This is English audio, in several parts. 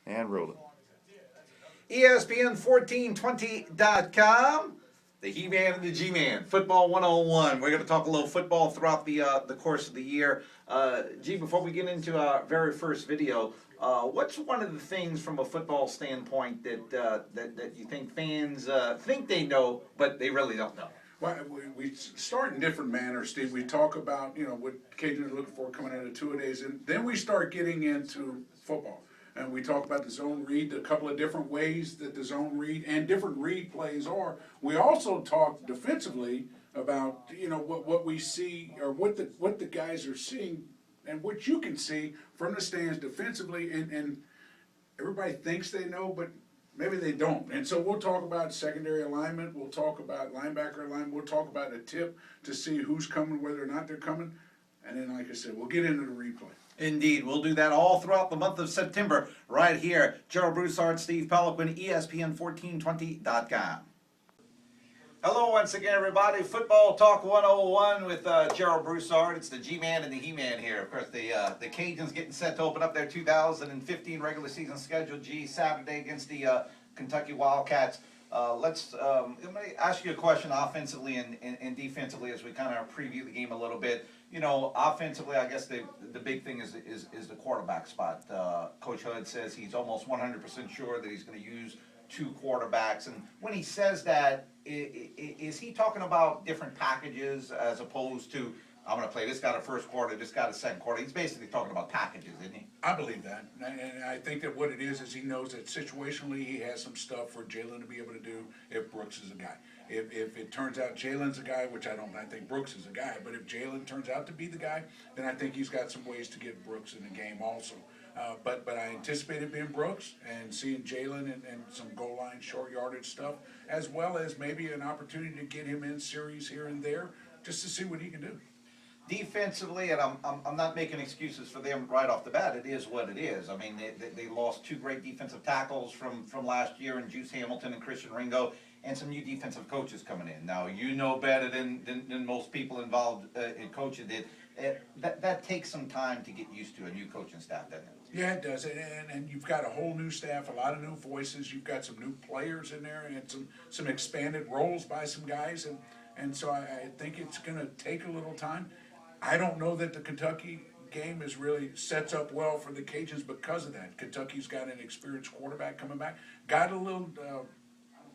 And roll it. ESPN1420.com, the He-Man and the G-Man, Football 101. We're going to talk a little football throughout the course of the year. G, before we get into our very first video, what's one of the things from a football standpoint that you think fans think they know, but they really don't know? Well, we start in different manners, Steve. We talk about, what Cajuns are looking for coming out of two-a-days, and then we start getting into football. And we talk about the zone read, a couple of different ways that the zone read and different read plays are. We also talk defensively about, what we see or what the guys are seeing and what you can see from the stands defensively. And everybody thinks they know, but maybe they don't. And so we'll talk about secondary alignment. We'll talk about linebacker alignment. We'll talk about a tip to see who's coming, whether or not they're coming. And then, like I said, we'll get into the replay. Indeed. We'll do that all throughout the month of September right here. Gerald Broussard, Steve Peliquin, ESPN1420.com. Hello once again, everybody. Football Talk 101 with Gerald Broussard. It's the G-Man and the He-Man here. Of course, the Cajuns getting set to open up their 2015 regular season schedule, Saturday against the Kentucky Wildcats. Let me ask you a question offensively and defensively as we kind of preview the game a little bit. Offensively, I guess the big thing is the quarterback spot. Coach Hood says he's almost 100% sure that he's going to use two quarterbacks. And when he says that, is he talking about different packages as opposed to, I'm going to play this guy the first quarter, this guy the second quarter? He's basically talking about packages, isn't he? I believe that. And I think that what it is he knows that situationally he has some stuff for Jalen to be able to do if Brooks is a guy. If it turns out Jalen's a guy, which I think Brooks is a guy, but if Jalen turns out to be the guy, then I think he's got some ways to get Brooks in the game also. But I anticipated being Brooks and seeing Jalen and some goal line, short yardage stuff, as well as maybe an opportunity to get him in series here and there just to see what he can do. Defensively, and I'm not making excuses for them right off the bat. It is what it is. I mean, they lost two great defensive tackles from last year in Juice Hamilton and Christian Ringo, and some new defensive coaches coming in. Now, you know better than most people involved in coaching did. That takes some time to get used to a new coaching staff, doesn't it? Yeah, it does, and you've got a whole new staff, a lot of new voices. You've got some new players in there, and some expanded roles by some guys, and so I think it's going to take a little time. I don't know that the Kentucky game is really sets up well for the Cajuns because of that. Kentucky's got an experienced quarterback coming back, got a little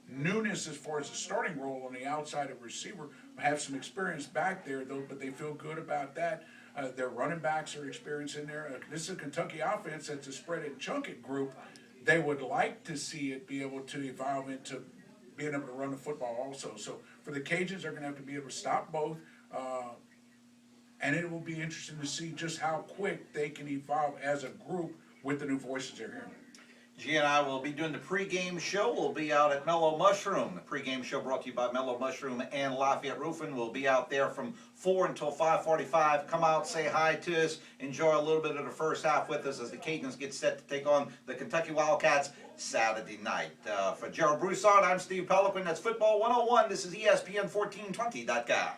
newness as far as the starting role on the outside of receiver, have some experience back there though, but they feel good about that. Their running backs are experienced in there. This is a Kentucky offense that's a spread and chunk it group. They would like to see it be able to evolve into being able to run the football also. So for the Cajuns, they're going to have to be able to stop both. And it will be interesting to see just how quick they can evolve as a group with the new voices they're hearing. G and I will be doing the pregame show. We'll be out at Mellow Mushroom. The pregame show brought to you by Mellow Mushroom and Lafayette Roofing. We'll be out there from 4 until 5:45. Come out, say hi to us, enjoy a little bit of the first half with us as the Cajuns get set to take on the Kentucky Wildcats Saturday night. For Gerald Broussard, I'm Steve Peliquin. That's Football 101. This is ESPN1420.com.